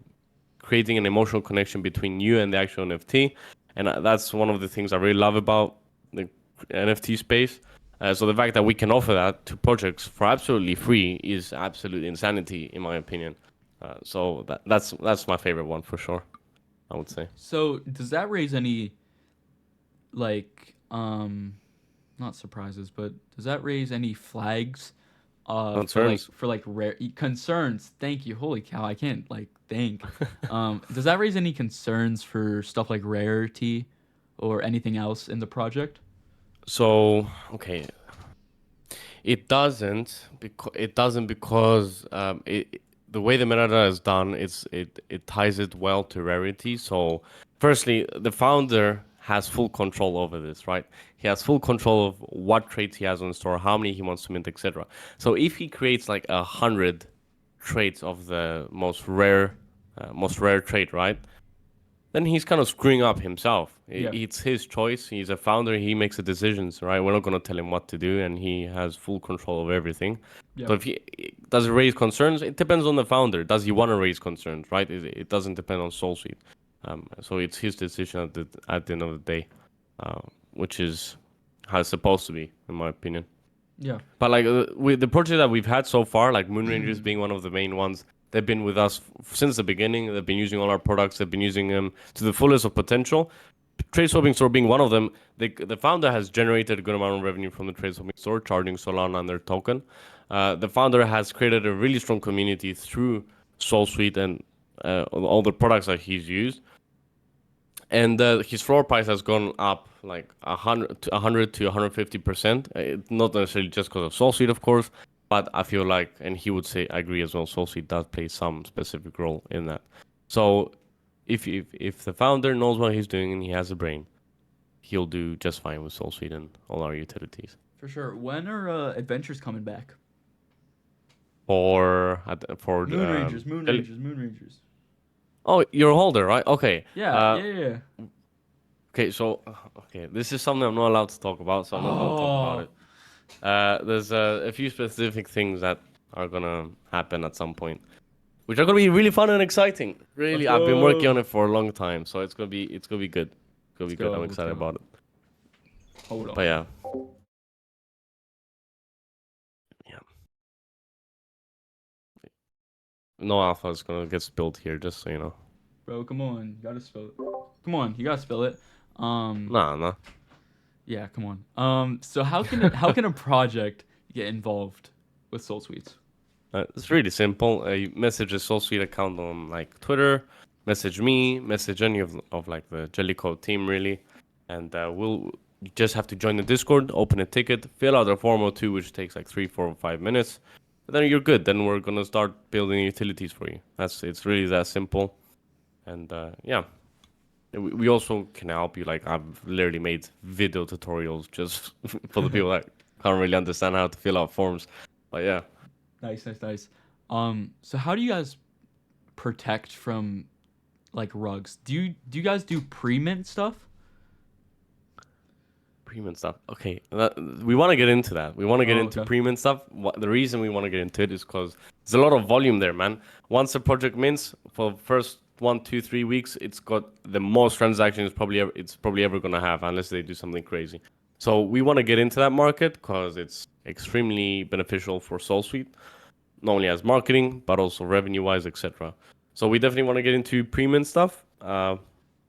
creating an emotional connection between you and the actual NFT. And that's one of the things I really love about the NFT space. So the fact that we can offer that to projects for absolutely free is absolute insanity, in my opinion. So that's my favorite one for sure, I would say. So, does that raise any like not surprises, but does that raise any flags Concerns. for like rare concerns? Thank you. Holy cow, I can't like think. Does that raise any concerns for stuff like rarity or anything else in the project? So okay, it doesn't because the way the metadata is done, it ties it well to rarity. So firstly, the founder has full control over this, right? He has full control of what traits he has on store, how many he wants to mint, etc. So if he creates like 100 traits of the most rare trait, right? Then he's kind of screwing up himself. Yeah. It's his choice. He's a founder. He makes the decisions, right? We're not going to tell him what to do, and he has full control of everything. Yeah. So if he does it raise concerns, it depends on the founder. Does he want to raise concerns, right? It doesn't depend on Solsuite. So it's his decision at the end of the day, which is how it's supposed to be, in my opinion. Yeah. But like with the project that we've had so far, like Moon Rangers being one of the main ones, they've been with us since the beginning. They've been using all our products. They've been using them to the fullest of potential. Trade swapping store being one of them. The founder has generated a good amount of revenue from the trade swapping store, charging Solana and their token. The founder has created a really strong community through Solsuite and all the products that he's used. And his floor price has gone up like 100 to 150%. Not necessarily just because of Solsuite, of course, but I feel like, and he would say, I agree as well, Solsuite does play some specific role in that. So if the founder knows what he's doing and he has a brain, he'll do just fine with Solsuite and all our utilities. For sure. When are adventures coming back? For Moon Rangers, Moon Rangers, Moon Rangers. Oh, you're a holder, right? Okay. Yeah, yeah, yeah. Okay, so this is something I'm not allowed to talk about, so I'm not gonna talk about Oh, it. There's a few specific things that are gonna happen at some point, which are gonna be really fun and exciting. let's Really, I've been working go. on it for a long time, so it's gonna be good. It's gonna be Let's good. go. I'm Let's excited go. about it. Hold But on. yeah, yeah. No alpha is gonna get spilled here, just so you know. Bro, come on. You gotta spell it. Come on, you gotta spell it. Um, Nah, nah. yeah, come on. So how can a project get involved with Solsuites? It's really simple. You message a SoulSuite account on like Twitter, message me, message any of like the Jellycode team really, and we'll you just have to join the Discord, open a ticket, fill out a form or two, which takes like 3, 4, or 5 minutes. But then you're good. Then we're gonna start building utilities for you. It's really that simple. And yeah, we also can help you. Like I've literally made video tutorials just for the people that can't really understand how to fill out forms. But yeah. Nice, nice, nice. So how do you guys protect from like rugs? Do you guys do pre-mint stuff? Premium stuff. Okay, we want to get into that. We want to get Oh, into okay. premium stuff. The reason we want to get into it is because there's a lot of volume there, man. Once a project mints for the first 1, 2, 3 weeks, it's got the most transactions it's probably ever gonna have, unless they do something crazy. So we want to get into that market because it's extremely beneficial for SoulSuite, not only as marketing but also revenue-wise, etc. So we definitely want to get into premium stuff.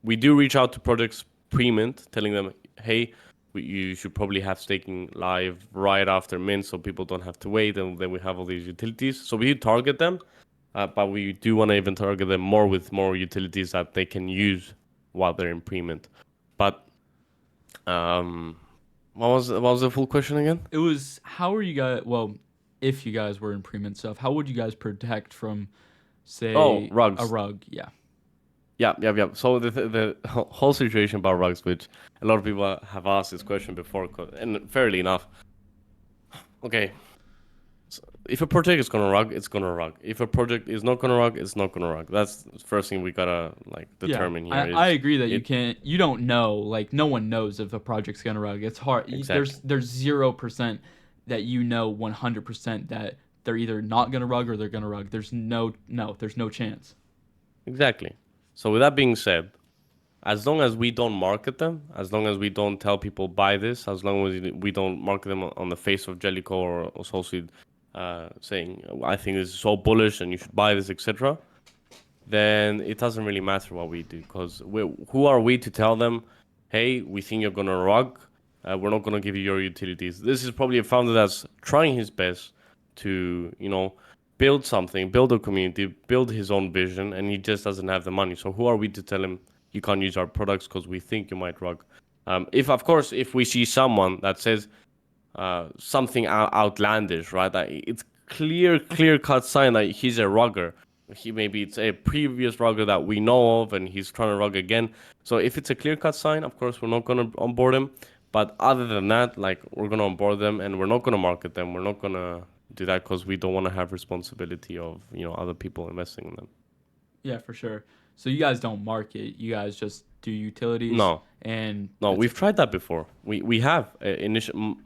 We do reach out to projects pre-mint, telling them, hey, you should probably have staking live right after mint, so people don't have to wait, and then we have all these utilities. So we do target them, but we do want to even target them more with more utilities that they can use while they're in pre-mint. But um, what was the full question again? It was how are you guys? Well, if you guys were in pre-mint stuff, how would you guys protect from, Oh, say, a rugs. rug? Yeah. Yeah, yeah, yeah. So the whole situation about rugs, which a lot of people have asked this question before, and fairly enough. Okay, so if a project is gonna rug, it's gonna rug. If a project is not gonna rug, it's not gonna rug. That's the first thing we gotta like Yeah, determine here. I Is agree that you it can't. You don't know. Like no one knows if a project's gonna rug. It's hard. exactly, There's 0% that you know 100% that they're either not gonna rug or they're gonna rug. There's no chance. exactly. So with that being said, as long as we don't market them, as long as we don't tell people buy this, as long as we don't market them on the face of Jellico or Soulseed, saying I think this is so bullish and you should buy this, etc., then it doesn't really matter what we do because who are we to tell them, hey, we think you're gonna rug, we're not gonna give you your utilities. This is probably a founder that's trying his best to build something, build a community, build his own vision, and he just doesn't have the money. So who are we to tell him you can't use our products because we think you might rug? If of course if we see someone that says something outlandish, right? That it's clear cut sign that he's a rugger. Maybe it's a previous rugger that we know of, and he's trying to rug again. So if it's a clear cut sign, of course we're not gonna onboard him. But other than that, like we're gonna onboard them, and we're not gonna market them. We're not gonna do that because we don't want to have responsibility of other people investing in them. Yeah, for sure. So you guys don't market. You guys just do utilities, No, and no, that's we've it. tried that before. We have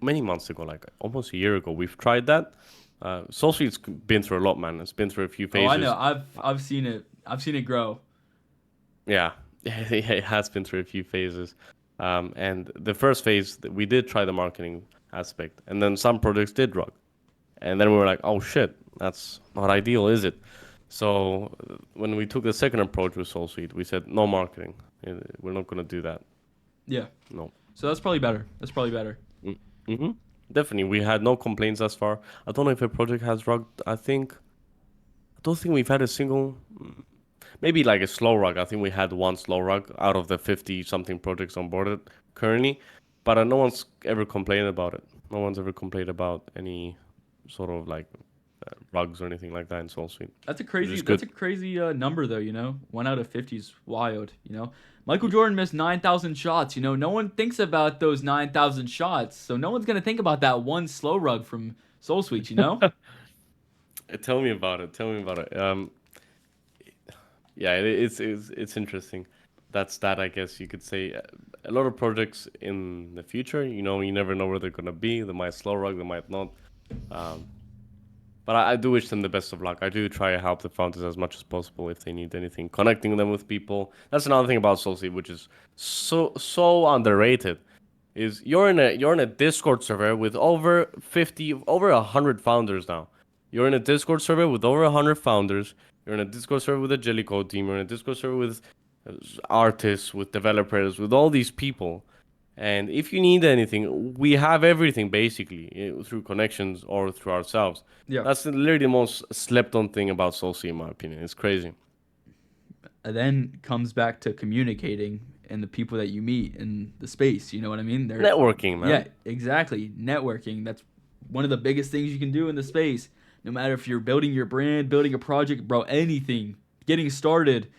many months ago, like almost a year ago. We've tried that. Solsuite's been through a lot, man. It's been through a few Oh, I know. phases. I've seen it. I've seen it grow. Yeah, it has been through a few phases. And the first phase, we did try the marketing aspect, and then some projects did rug, and then we were like, oh shit, that's not ideal, is it? So when we took the second approach with Solsuite, we said no marketing. We're not gonna do that. Yeah. No. So that's probably better. That's probably better. Mm-hmm. Definitely, we had no complaints thus far. I don't know if a project has rugged. I don't think we've had a single. Maybe like a slow rug. I think we had one slow rug out of the 50 something projects onboarded currently, but no one's ever complained about it. No one's ever complained about any sort of like rugs or anything like that in SoulSuite, That's a which crazy. is That's good. a crazy number, though. 1 out of 50 is wild. Michael Jordan missed 9,000 shots. No one thinks about those 9,000 shots, so no one's gonna think about that one slow rug from Soul Suite. Tell me about it. Tell me about it. Yeah, it's interesting. That's that, I guess you could say. A lot of projects in the future, you never know where they're gonna be. They might slow rug, they might not. Um, but I do wish them the best of luck. I do try to help the founders as much as possible if they need anything, connecting them with people. That's another thing about Soulseed, which is so underrated. is you're in a Discord server with over 50, over 100 founders now. You're in a Discord server with over 100 founders. You're in a Discord server with a Jellycode team. You're in a Discord server with artists, with developers, with all these people. And if you need anything, we have everything basically through connections or through ourselves. Yeah. That's literally the most slept on thing about Solsuite, in my opinion. It's crazy. And then comes back to communicating and the people that you meet in the space. You know what I mean? They're Networking, Yeah, man. exactly. Networking. That's one of the biggest things you can do in the space. No matter if you're building your brand, building a project, bro, anything, getting started,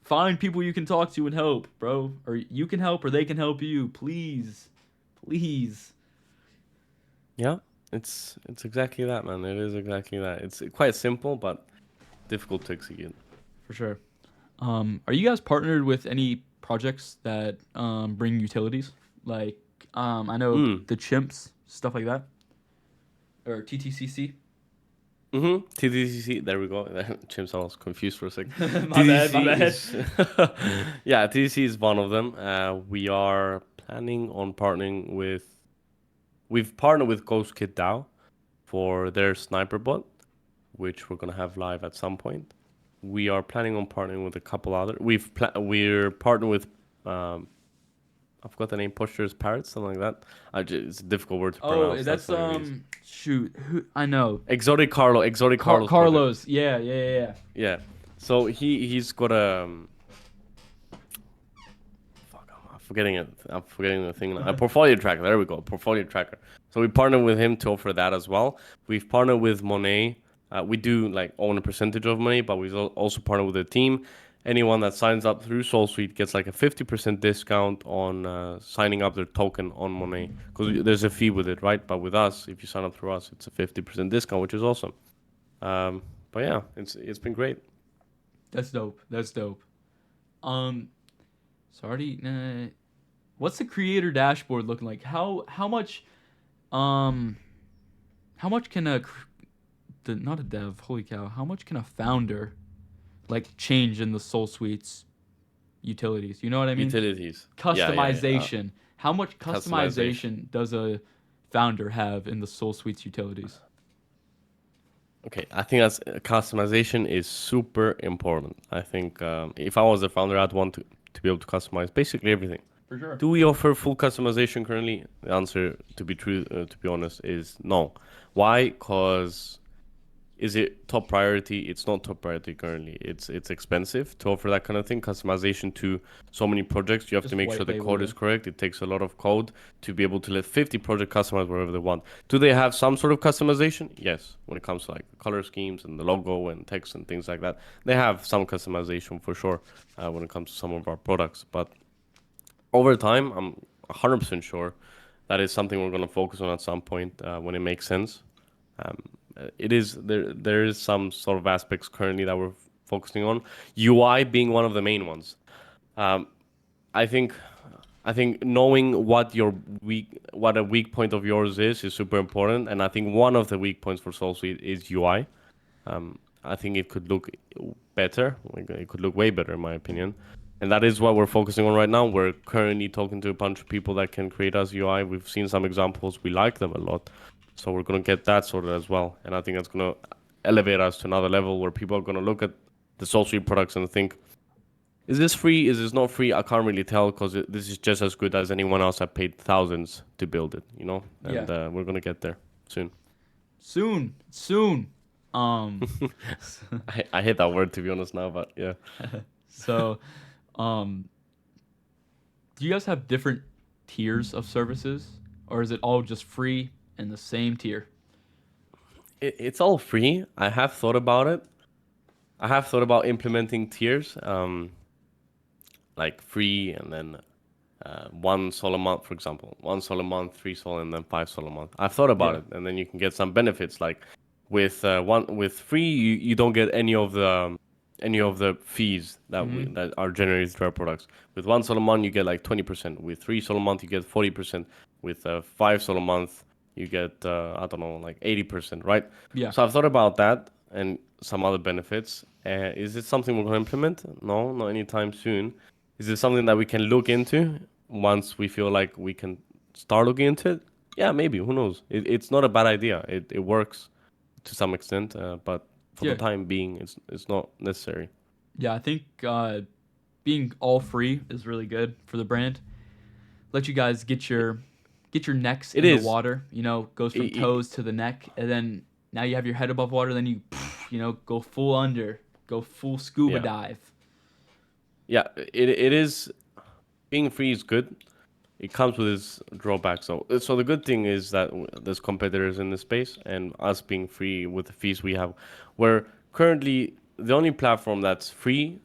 find people you can talk to and help, bro. Or you can help or they can help you. Please. Please. Yeah, it's exactly that, man. It is exactly that. It's quite simple, but difficult to execute. For sure. Are you guys partnered with any projects that bring utilities? Like, I know Mm. the chimps, stuff like that, or TTCC. TDCC. There we go. James, I was confused for a second. My bad, my TDCC bad. is, yeah, TDC is one of them. We are planning on partnering with. We've partnered with Ghost Kid DAO for their sniper bot, which we're gonna have live at some point. We are planning on partnering with a couple other. We're partnered with. I forgot the name. Postures Parrots, something like that. It's a difficult word to Oh, pronounce. That's that's the only reason. shoot, who I know. Exotic Carlos project. Carlos. Yeah, yeah, yeah, yeah. Yeah. So he's got a fuck. I'm forgetting it. I'm forgetting the thing now. A portfolio tracker. There we go. Portfolio tracker. So we partnered with him to offer that as well. We've partnered with Monet. We do like own a percentage of Monet, but we also partner with the team. Anyone that signs up through SoulSuite gets like a 50% discount on signing up their token on Monet because there's a fee with it, right? But with us, if you sign up through us, it's a 50% discount, which is awesome. But yeah, it's been great. That's dope. That's dope. Um, sorry. What's the creator dashboard looking like? Um how much can not a dev, holy cow, how much can a founder like change in the Soul Suites utilities? You know what I mean? Utilities. Yeah. Customization. How much Customization. customization does a founder have in the Soul Suites utilities? Okay, I think that's customization is super important. I think if I was a founder, I'd want to be able to customize basically everything. For sure. Do we offer full customization currently? The answer, to be honest, is no. Why? Because is it top priority? It's not top priority currently. It's expensive to offer that kind of thing. Customization to so many projects. You have Just to make white sure the label code it. is correct. It takes a lot of code to be able to let 50 project customize whatever they want. Do they have some sort of customization? Yes. When it comes to like color schemes and the logo and text and things like that, they have some customization for sure when it comes to some of our products. But over time, I'm 100% sure that is something we're going to focus on at some point when it makes sense. Um, it is there. There is some sort of aspects currently that we're focusing on. UI being one of the main ones. Um, I think I think knowing what a weak point of yours is super important. And I think one of the weak points for SoulSuite is UI. I think it could look better. Like, it could look way better, in my opinion. And that is what we're focusing on right now. We're currently talking to a bunch of people that can create us UI. We've seen some examples. We like them a lot. So we're going to get that sorted as well. And I think that's going to elevate us to another level where people are going to look at the SoulSuite products and think, is this free? Is this not free? I can't really tell because this is just as good as anyone else that paid thousands to build it, you know? And Yeah. we're going to get there soon. Soon. Um I hate that word, to be honest, now, but yeah. so um do you guys have different tiers of services or is it all just free in the same tier? It's all free. I have thought about it. I have thought about implementing tiers, like free and then 1 sol a month, for example. 1 sol a month, 3 sol, and then 5 sol a month. I've thought about Yeah. it, and then you can get some benefits. Like with free, you don't get any of the fees Mhm. that are generated through our products. With 1 sol a month, you get like 20%. With 3 sol a month, you get 40%. With 5 sol a month, you get I don't know, like 80%, right? Yeah. So I've thought about that and some other benefits. Is it something we're going to implement? No, not anytime soon. Is it something that we can look into once we feel like we can start looking into it, yeah, maybe. Who knows? It's not a bad idea. It works to some extent, but for the Yeah, time being, it's not necessary. yeah. I think being all free is really good for the brand. Let you guys get your necks It in the is. water. You know, goes from I toes to the neck, and then now you have your head above water. Then you know, go full under, go full scuba yeah, dive. yeah. It is. Being free is good. It comes with its drawbacks. So the good thing is that there's competitors in the space, and us being free with the fees we have, we're currently the only platform that's free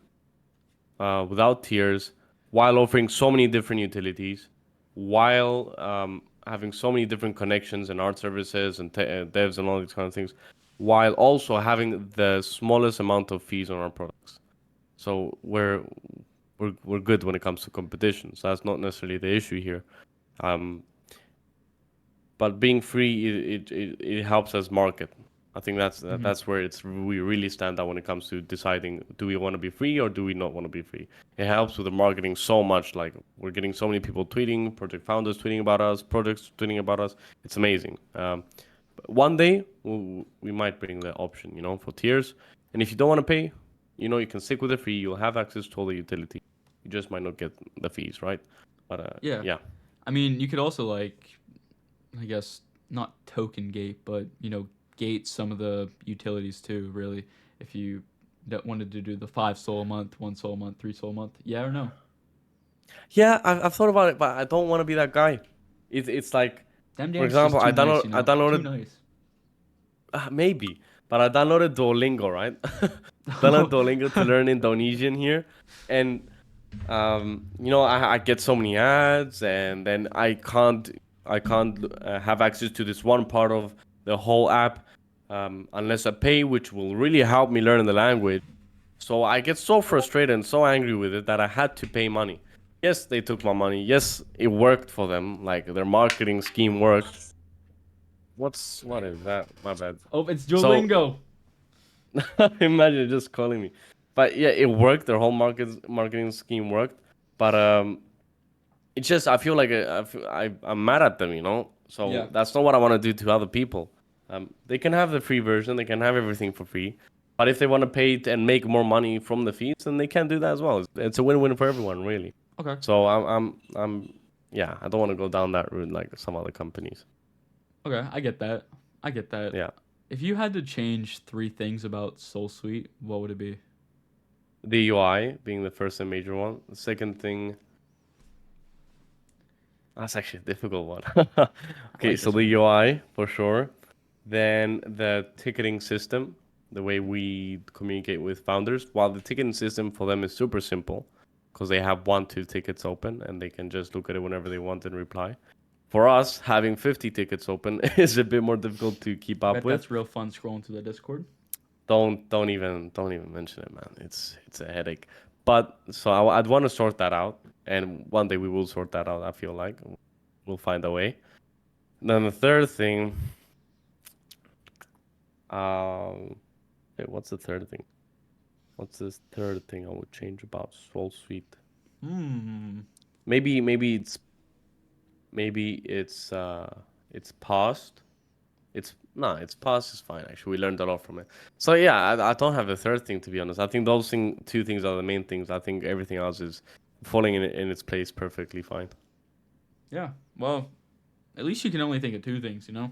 without tiers, while offering so many different utilities, while having so many different connections and art services and devs and all these kind of things, while also having the smallest amount of fees on our products. So we're good when it comes to competition. So that's not necessarily the issue here. Um, but being free, it helps us market. I think Hmm. that's where we really stand out when it comes to deciding, do we want to be free or do we not want to be free. It helps with the marketing so much. Like, we're getting so many people tweeting, project founders tweeting about us, projects tweeting about us. It's amazing. But one day we might bring the option, for tiers. And if you don't want to pay, you can stick with the free. You'll have access to all the utility. You just might not get the fees, right? But Yeah, yeah. I mean, you could also like, I guess not token gate, but you know, gate some of the utilities too. Really, if you that wanted to do the 5 SOL a month, 1 SOL a month, 3 SOL a month, yeah or no? Yeah, I've thought about it, but I don't want to be that guy. It's like, Them for dance just example, too nice, you I know, too downloaded nice. maybe, but I downloaded Duolingo, right? Downloaded Duolingo to learn Indonesian here, and I get so many ads, and then I can't have access to this one part of the whole app unless I pay, which will really help me learn the language. So I get so frustrated and so angry with it that I had to pay money. Yes, they took my money. Yes, it worked for them. Like, their marketing scheme worked. What is that? My bad. Oh, it's So Duolingo. imagine just calling me. But yeah, it worked. Their whole marketing scheme worked. But it's just, I feel like I'm mad at them. Yeah. So that's not what I want to do to other people. They can have the free version. They can have everything for free. But if they want to pay and make more money from the fees, then they can do that as well. It's a win-win for everyone, really. Okay. So yeah, I don't want to go down that route like some other companies. Okay, I get that. I get that. Yeah, If you had to change 3 things about SoulSuite, what would it be? the UI being the first and major one. The second thing, that's actually a difficult one. I Okay, like so this the one. UI for sure. Then the ticketing system, the way we communicate with founders. While the ticketing system for them is super simple, because they have 1, 2 tickets open and they can just look at it whenever they want and reply. For us, having 50 tickets open is a bit more difficult to keep I up bet with. that's real fun scrolling through the Discord. Don't even mention it, man. It's a headache. But so I'd want to sort that out, and one day we will sort that out. I feel like we'll find a way. Then the third thing, wait, what's the third thing? What's this third thing I would change about Soul Suite? Hmm. Maybe it's paused. It's paused is fine actually. We learned a lot from it. So yeah, I don't have a third thing, to be honest. I think two things are the main things. I think everything else is falling in its place perfectly fine. Yeah. Well, at least you can only think of 2 things, you know?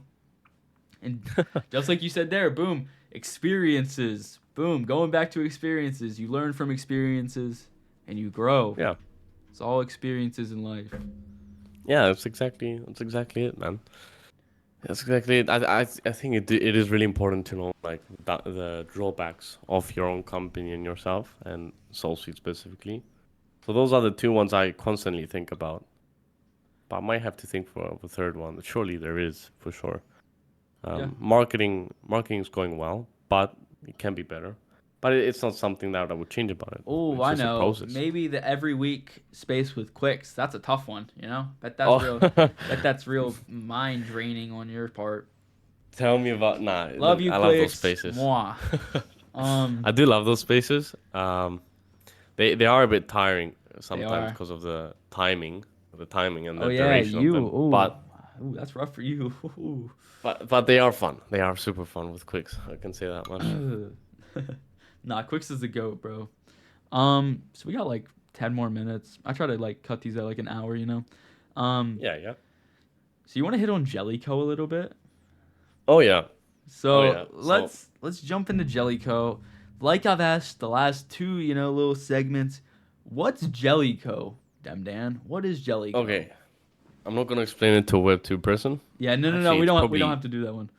And just like you said there, boom, experiences. Boom, going back to experiences. You learn from experiences and you grow. Yeah, It's all experiences in life. yeah, that's exactly it, man. That's exactly it. I think it is really important to know, like, the drawbacks of your own company and yourself, and SoulSuite specifically. So those are the two ones I constantly think about. But I might have to think for the third one. Surely there is, for sure. Yeah. Marketing is going well, but it can be better. But it's not something that I would change about it. Oh, It's I just a know. process. Maybe the every week space with clicks. That's a tough one, you know? Bet that's Oh, real. Bet that's real mind draining on your part. tell me about. Nah, Love you, I love those clicks. spaces. Moi. I do love those spaces. They are a bit tiring They sometimes are. because of the timing. the timing and Oh the yeah, duration of you. them. Ooh, ooh, that's rough for you. But they are fun. They are super fun with quicks. I can say that much. Ooh. Nah, Quicks is the goat, bro. So we got like 10 more minutes. I try to like cut these at like an hour, you know. Um, Yeah, yeah. so you want to hit on Jellico a little bit? Oh yeah. Oh So yeah. So let's jump into Jellico. Like I've asked the last two, little segments. What's Jellico, Dan? What is Jellico? okay, I'm not gonna explain it to a Web2 person. Yeah, no. Actually, We it's don't probably have to do that one.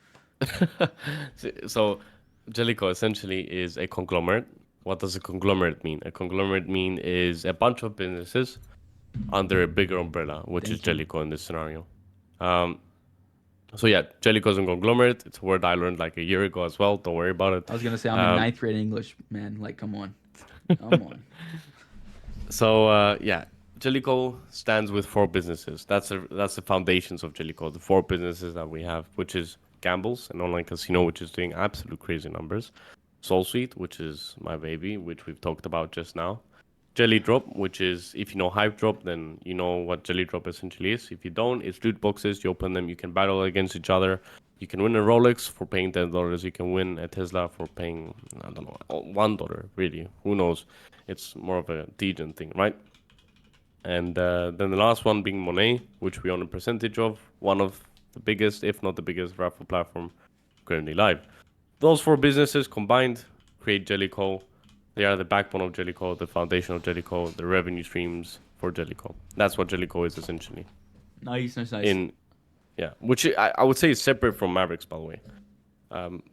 so Jellico essentially is a conglomerate. What does a conglomerate mean? A conglomerate mean is a bunch of businesses under a bigger umbrella, which is Thank you. Jellico in this scenario. Um, so yeah, Jellico is a conglomerate. It's a word I learned like a year ago as well. Don't worry about it. I was gonna say I'm in Um, ninth grade English, man. Like, come on, come on. yeah, Jellico stands with four businesses. That's the foundations of Jellico. The four businesses that we have, which is Gambles, an online casino, which is doing absolute crazy numbers. Solsuite, which is my baby, which we've talked about just now. Jelly Drop, which is if you know Hype Drop, then you know what Jelly Drop essentially is. If you don't, it's loot boxes. You open them, you can battle against each other. You can win a Rolex for paying $10. You can win a Tesla for paying I don't know $1. Really, who knows? It's more of a degen thing, right? And then the last one being Monet, which we own a percentage of, one of the biggest, if not the biggest, raffle platform currently live. Those four businesses combined create Jellico. They are the backbone of Jellico, the foundation of Jellico, the revenue streams for Jellico. That's what Jellico is essentially. Nice. In which I would say is separate from Mavericks, by the way.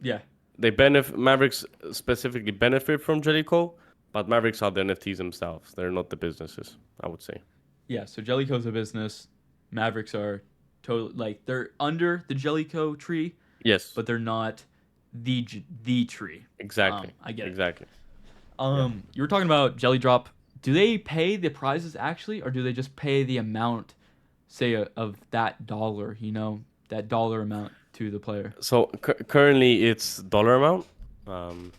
Yeah, They benefit Mavericks specifically benefit from Jellico, but Mavericks are the NFTs themselves. They're not the businesses, I would say. yeah. So Jellico's a business. Mavericks are total like they're under the Jellico tree, Yes, but they're not the tree. exactly, I get it. exactly. Yeah. You were talking about Jelly Drop. Do they pay the prizes actually, or do they just pay the amount, say, of that dollar? That dollar amount to the player. So currently it's dollar amount. Um,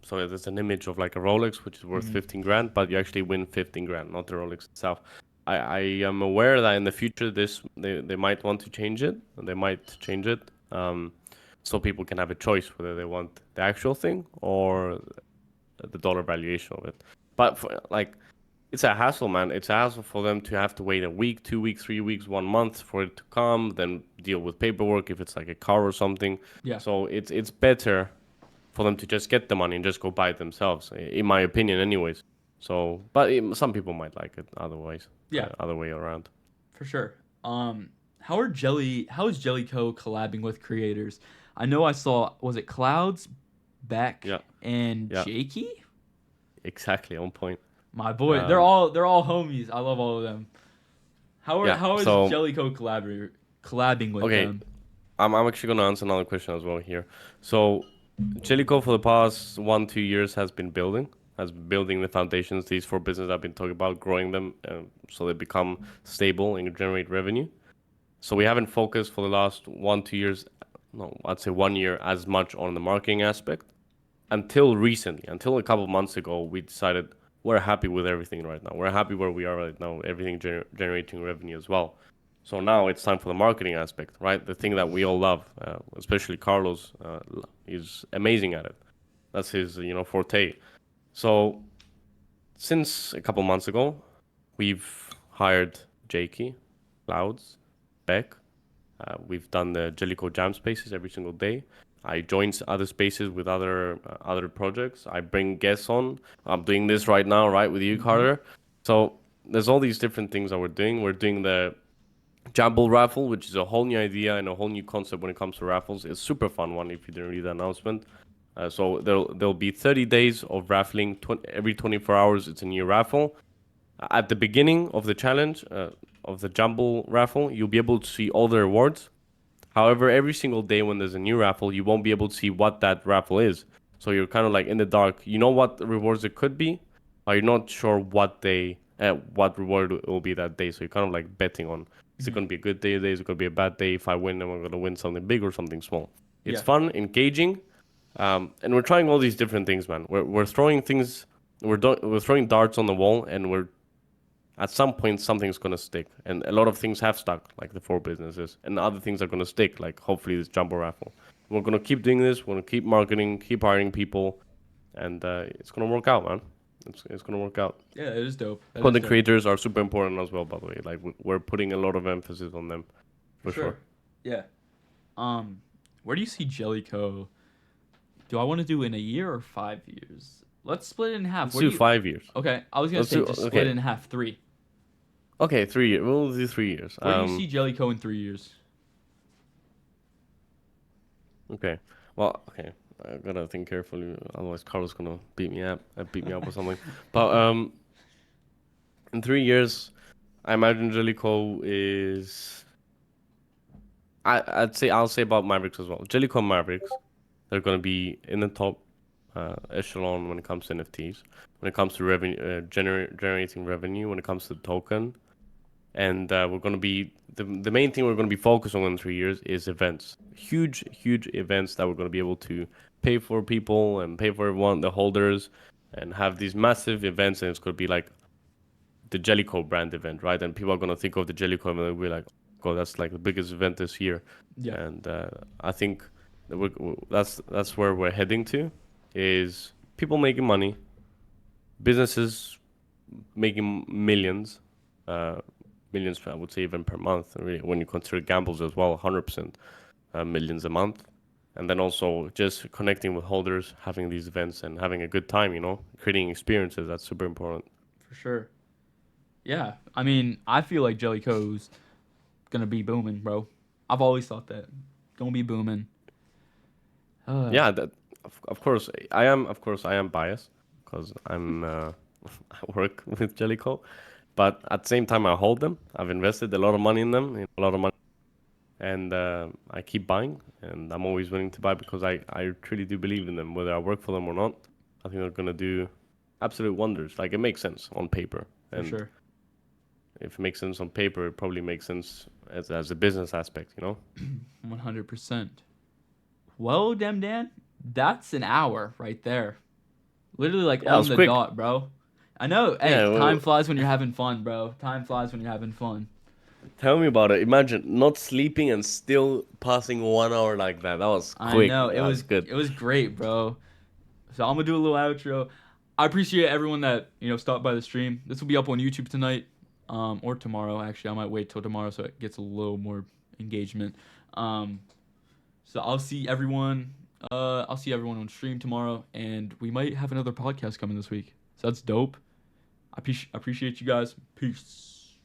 so there's an image of like a Rolex, which is worth Hmm. 15 grand, but you actually win 15 grand, not the Rolex itself. I am aware that in the future they might want to change it. They might change it, so people can have a choice whether they want the actual thing or the dollar valuation of it. But like, it's a hassle, man. It's a hassle for them to have to wait a week, 2 weeks, 3 weeks, 1 month for it to come, then deal with paperwork if it's like a car or something. Yeah. So it's better for them to just get the money and just go buy it themselves, in my opinion, anyways. So, but some people might like it otherwise, Yeah, other way around. for sure. How is Jellico collabing with creators? I know I saw, was it Clouds, Beck, Yeah, and yeah, Jakey? exactly on point. My boy, Um, they're all homies. I love all of them. yeah. How is So Jellico collabing with okay, them? I'm actually gonna answer another question as well here. So Jellico for the past 1-2 years has been building the foundations. These four businesses I've been talking about, growing them so they become stable and generate revenue. So we haven't focused for the last 1-2 years, no, I'd say 1 year as much on the marketing aspect until recently, until a couple of months ago, we decided we're happy with everything right now. We're happy where we are right now, everything generating revenue as well. So now it's time for the marketing aspect, right? The thing that we all love, especially Carlos, is amazing at it. That's his, forte. So since a couple months ago, we've hired Jakey, Clouds, Beck. We've done the Jellico Jam spaces every single day. I join other spaces with other projects. I bring guests on. I'm doing this right now, right, with you, Hmm. Carter. So there's all these different things that we're doing. We're doing the Jamble raffle, which is a whole new idea and a whole new concept when it comes to raffles. It's a super fun one if you didn't read the announcement. So there'll be 30 days of raffling. Every 24 hours, it's a new raffle. At the beginning of the challenge, of the Jumble raffle, you'll be able to see all the rewards. However, every single day when there's a new raffle, you won't be able to see what that raffle is. So you're kind of like in the dark. You know what rewards it could be, but you're not sure what reward it will be that day. So you're kind of like betting on, is it Hmm. going to be a good day today? Is it going to be a bad day? If I win, am I going to win something big or something small? It's Yeah. fun, engaging, and we're trying all these different things, man. We're throwing things. We're throwing darts on the wall, and we're at some point something's gonna stick, and a lot of things have stuck, like the 4 businesses, and other things are gonna stick, like hopefully this jumbo raffle. We're gonna keep doing this. We're gonna keep marketing, keep hiring people, and it's gonna work out, man. It's gonna work out. Yeah, it is dope. That is Content dope. creators are super important as well, by the way. Like we're putting a lot of emphasis on them, for sure. Yeah. Where do you see Jellico? Do I want to do in a year or 5 years? Let's split it in half. Let's Where do do you? 5 years. Okay, I was gonna Let's say do just split okay. it in half. 3. Okay, 3 years. We'll do 3 years. Where do you see Jellico in 3 years? Okay. Well, okay. I gotta think carefully, otherwise Carlos gonna beat me up or something. But in 3 years, I imagine Jellico is. I'll say about Mavericks as well. Jellico and Mavericks, they're gonna be in the top echelon when it comes to NFTs, when it comes to revenue, generating revenue, when it comes to the token, and we're going to be the main thing we're going to be focused on in 3 years is events, huge events that we're going to be able to pay for people and pay for everyone, the holders, and have these massive events, and it's going to be like the Jellico brand event, right? And people are going to think of the Jellico and they'll be like, "Oh, that's like the biggest event this year." Yeah. And I think that that's where we're heading to, is people making money, businesses making millions, millions I would say even per month. Really, when you consider gambles as well, 100% millions a month, and then also just connecting with holders, having these events and having a good time. Creating experiences. That's super important. For sure. Yeah, I mean, I feel like Jellico's gonna be booming, bro. I've always thought that. Gonna be booming. Yeah, that of course I am. Of course I am biased because I work with Jellico, but at the same time I hold them. I've invested a lot of money in them, a lot of money, and I keep buying, and I'm always willing to buy because I truly do believe in them, whether I work for them or not. I think they're gonna do absolute wonders. Like it makes sense on paper, For and sure. if it makes sense on paper, it probably makes sense as a business aspect. 100%. Well, Dan, that's an hour right there. Literally like Yeah, it on was the quick. dot, bro. I know. Hey, Yeah, time well, flies when you're having fun, bro. Time flies when you're having fun. tell me about it. Imagine not sleeping and still passing 1 hour like that. That was I quick. know. That was good. It was great, bro. So I'm gonna do a little outro. I appreciate everyone that stopped by the stream. This will be up on YouTube tonight, or tomorrow. Actually, I might wait till tomorrow so it gets a little more engagement. Um, so I'll see everyone. I'll see everyone on stream tomorrow, and we might have another podcast coming this week. So that's dope. I appreciate you guys. Peace.